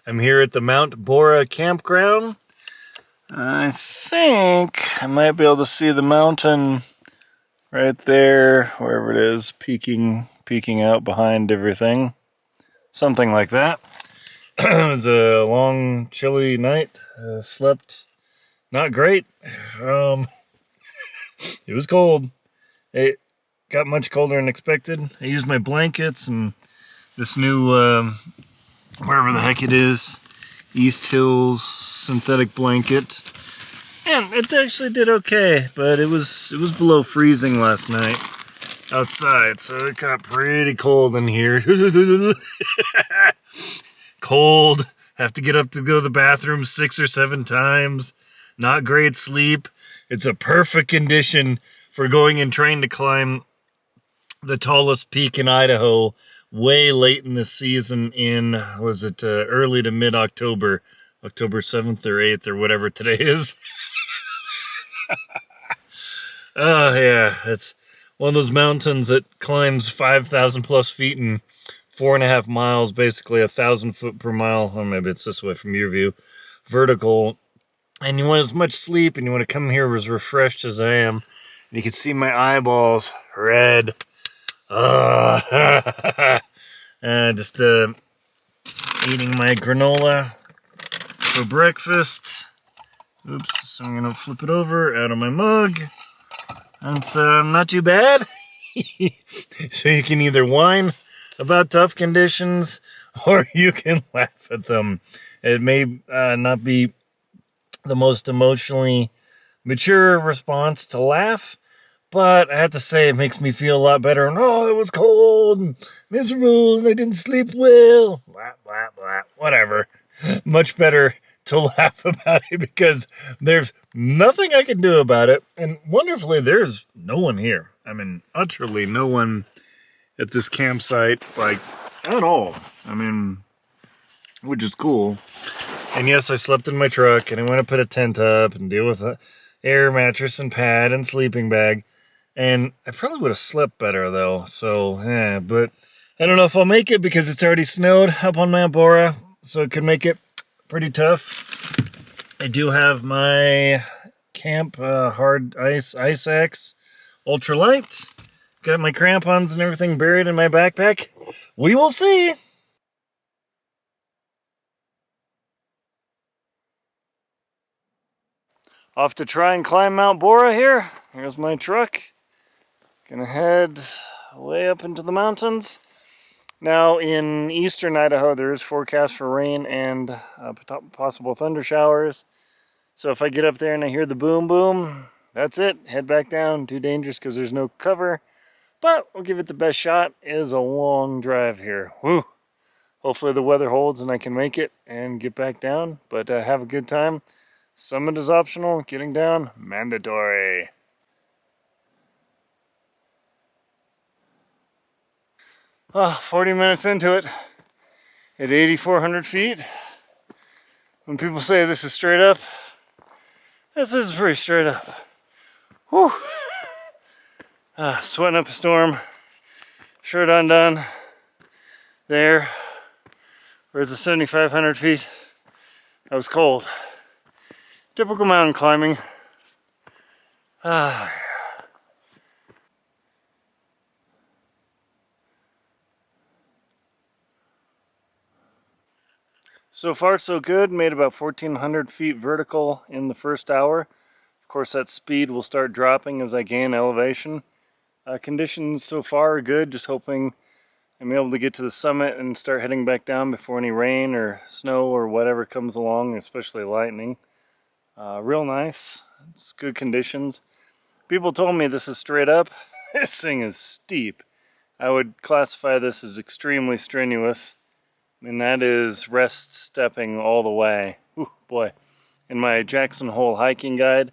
I'm here at the Mt Borah campground. I think I might be able to see the mountain right there, wherever it is, peeking out behind everything. Something like that. It was a long, chilly night. Slept not great. It was cold. It got much colder than expected. I used my blankets and this new, wherever the heck it is, East Hills synthetic blanket. And it actually did okay, but it was below freezing last night outside, so it got pretty cold in here. Cold. Have to get up to go to the bathroom 6 or 7 times. Not great sleep. It's a perfect condition for going and trying to climb the tallest peak in Idaho way late in the season in, was it early to mid-October, October 7th or 8th or whatever today is. Oh yeah, it's one of those mountains that climbs 5,000 plus feet in 4.5 miles, basically 1,000 foot per mile, or maybe it's this way from your view, vertical. And you want as much sleep, and you want to come here as refreshed as I am. And you can see my eyeballs red. Just eating my granola for breakfast. Oops, so I'm gonna flip it over out of my mug. And it's not too bad. So you can either whine about tough conditions, or you can laugh at them. It may not be the most emotionally mature response to laugh, but I have to say it makes me feel a lot better. And it was cold and miserable and I didn't sleep well. Blah, blah, blah. Whatever. Much better to laugh about it because there's nothing I can do about it. And wonderfully, there's no one here. I mean, utterly no one at this campsite, like, at all. I mean, which is cool. And yes, I slept in my truck and I went to put a tent up and deal with an air mattress and pad and sleeping bag. And I probably would have slept better though. So, but I don't know if I'll make it because it's already snowed up on Mt Borah. So it could make it pretty tough. I do have my camp hard ice axe ultralight. Got my crampons and everything buried in my backpack. We will see. Off to try and climb Mt Borah here. Here's my truck. Gonna head way up into the mountains. Now in eastern Idaho there is forecast for rain and possible thunder showers. So if I get up there and I hear the boom boom, that's it. Head back down. Too dangerous because there's no cover. But we'll give it the best shot. It is a long drive here. Woo! Hopefully the weather holds and I can make it and get back down. But have a good time. Summit is optional. Getting down, mandatory. 40 minutes into it, at 8,400 feet. When people say this is straight up, this is pretty straight up. Whew. Sweating up a storm. Shirt undone. There. Where's the 7,500 feet? I was cold. Typical mountain climbing. So far so good, made about 1,400 feet vertical in the first hour. Of course that speed will start dropping as I gain elevation. Conditions so far are good, just hoping I'm able to get to the summit and start heading back down before any rain or snow or whatever comes along, especially lightning. Real nice, it's good conditions. People told me this is straight up. This thing is steep. I would classify this as extremely strenuous. And that is rest stepping all the way. Ooh, boy. In my Jackson Hole hiking guide,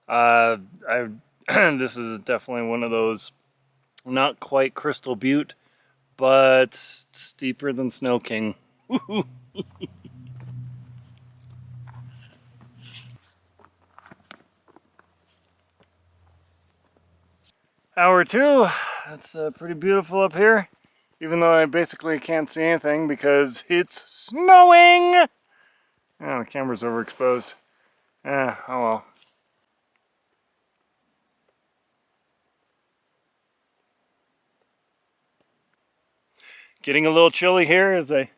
this is definitely one of those not quite Crystal Butte, but steeper than Snow King. Hour 2, that's pretty beautiful up here. Even though I basically can't see anything because it's snowing! Oh, the camera's overexposed. Oh well. Getting a little chilly here as I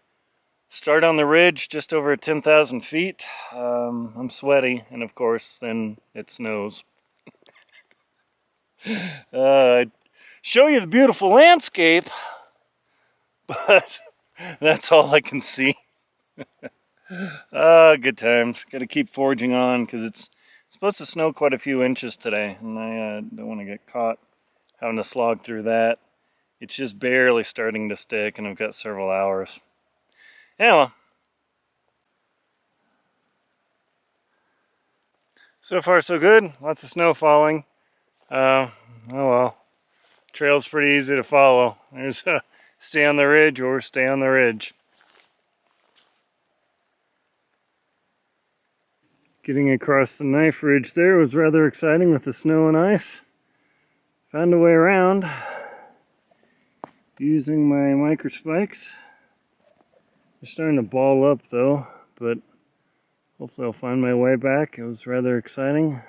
start on the ridge just over 10,000 feet. I'm sweaty, and of course, then it snows. I'd show you the beautiful landscape, but that's all I can see. Good times. Got to keep forging on because it's supposed to snow quite a few inches today, and I don't want to get caught having to slog through that. It's just barely starting to stick, and I've got several hours. Yeah, well. So far, so good. Lots of snow falling. Oh well. Trail's pretty easy to follow. There's stay on the ridge or stay on the ridge. Getting across the knife ridge there was rather exciting with the snow and ice. Found a way around using my micro spikes. They're starting to ball up though, but hopefully I'll find my way back. It was rather exciting.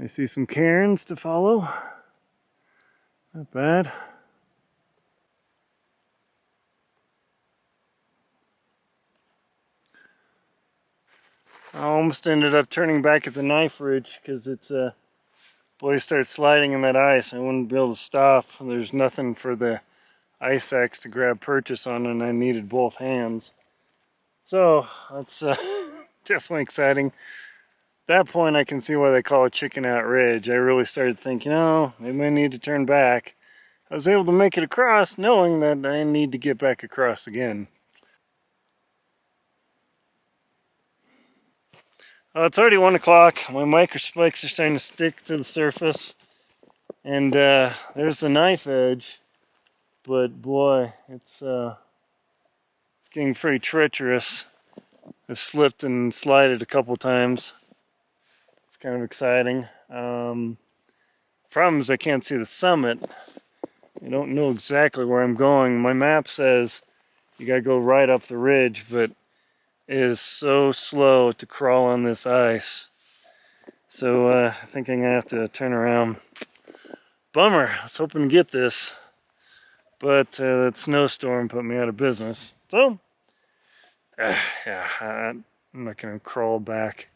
I see some cairns to follow. Not bad. I almost ended up turning back at the knife ridge because it's boy, starts sliding in that ice. I wouldn't be able to stop. There's nothing for the ice axe to grab purchase on, and I needed both hands. So that's definitely exciting. At that point, I can see why they call it Chicken Out Ridge. I really started thinking, oh, maybe I need to turn back. I was able to make it across knowing that I need to get back across again. It's already 1 o'clock. My micro spikes are starting to stick to the surface. And there's the knife edge. But boy, it's getting pretty treacherous. I've slipped and slided a couple times. It's kind of exciting. Problem is I can't see the summit. I don't know exactly where I'm going. My map says you gotta go right up the ridge, but it is so slow to crawl on this ice. So I think I'm gonna have to turn around. Bummer, I was hoping to get this, but that snowstorm put me out of business. So, yeah, I'm not gonna crawl back.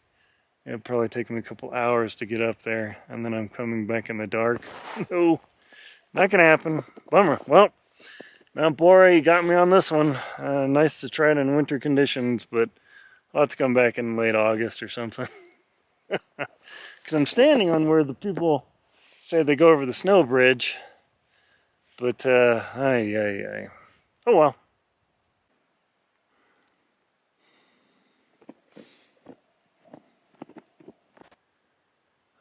It'll probably take me a couple hours to get up there, and then I'm coming back in the dark. No, not gonna happen. Bummer. Well, Mt Borah, you got me on this one. Nice to try it in winter conditions, but I'll have to come back in late August or something. Because I'm standing on where the people say they go over the snow bridge. But, oh well.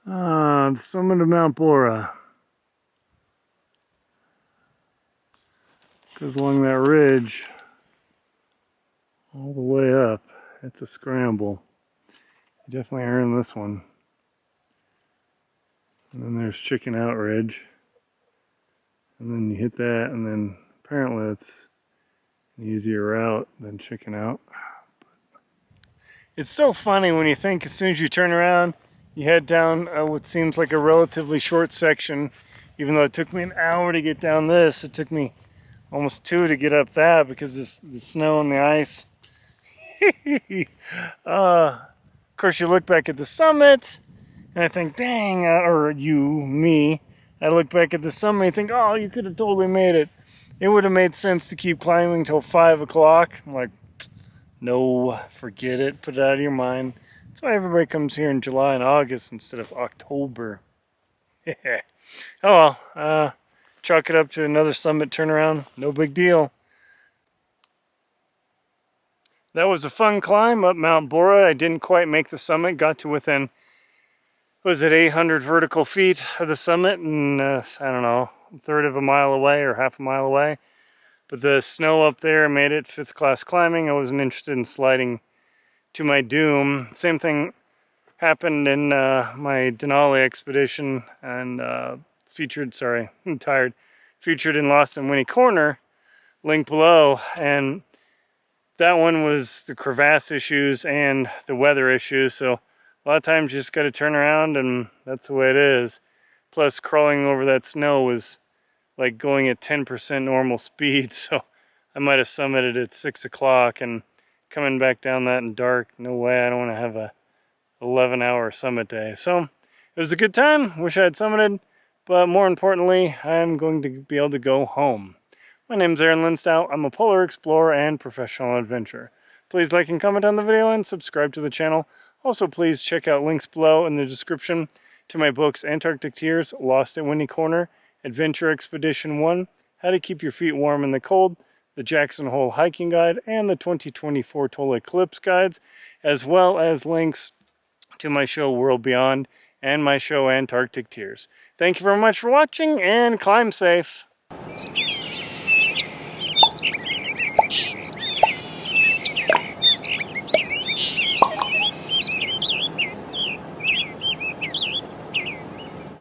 The summit of Mt Borah. Goes along that ridge all the way up. It's a scramble. You definitely earned this one. And then there's Chicken Out Ridge. And then you hit that, and then apparently it's an easier route than Chicken Out. It's so funny when you think as soon as you turn around, you head down what seems like a relatively short section. Even though it took me an hour to get down this, it took me almost 2 to get up that because the snow and the ice. Of course, you look back at the summit, and I think, dang, me, I look back at the summit and think, oh, you could have totally made it. It would have made sense to keep climbing till 5 o'clock. I'm like, no, forget it, put it out of your mind. That's why everybody comes here in July and August instead of October. Oh well, chalk it up to another summit turnaround, no big deal. That was a fun climb up Mt Borah. I didn't quite make the summit, got to within, was it 800 vertical feet of the summit, and I don't know, a third of a mile away or half a mile away. But the snow up there made it 5th class climbing. I wasn't interested in sliding to my doom. Same thing happened in my Denali expedition and featured in Lost in Winnie Corner, link below. And that one was the crevasse issues and the weather issues. So a lot of times you just got to turn around, and that's the way it is. Plus, crawling over that snow was like going at 10% normal speed. So I might have summited at 6 o'clock and coming back down that in dark. No way, I don't want to have a 11-hour summit day. So it was a good time. Wish I had summited, but more importantly, I'm going to be able to go home. My name's Aaron Linstow. I'm a polar explorer and professional adventurer. Please like and comment on the video and subscribe to the channel. Also, please check out links below in the description to my books Antarctic Tears, Lost at Windy Corner, Adventure Expedition 1, How to Keep Your Feet Warm in the Cold, the Jackson Hole Hiking Guide, and the 2024 Total Eclipse Guides, as well as links to my show World Beyond and my show Antarctic Tears. Thank you very much for watching, and climb safe.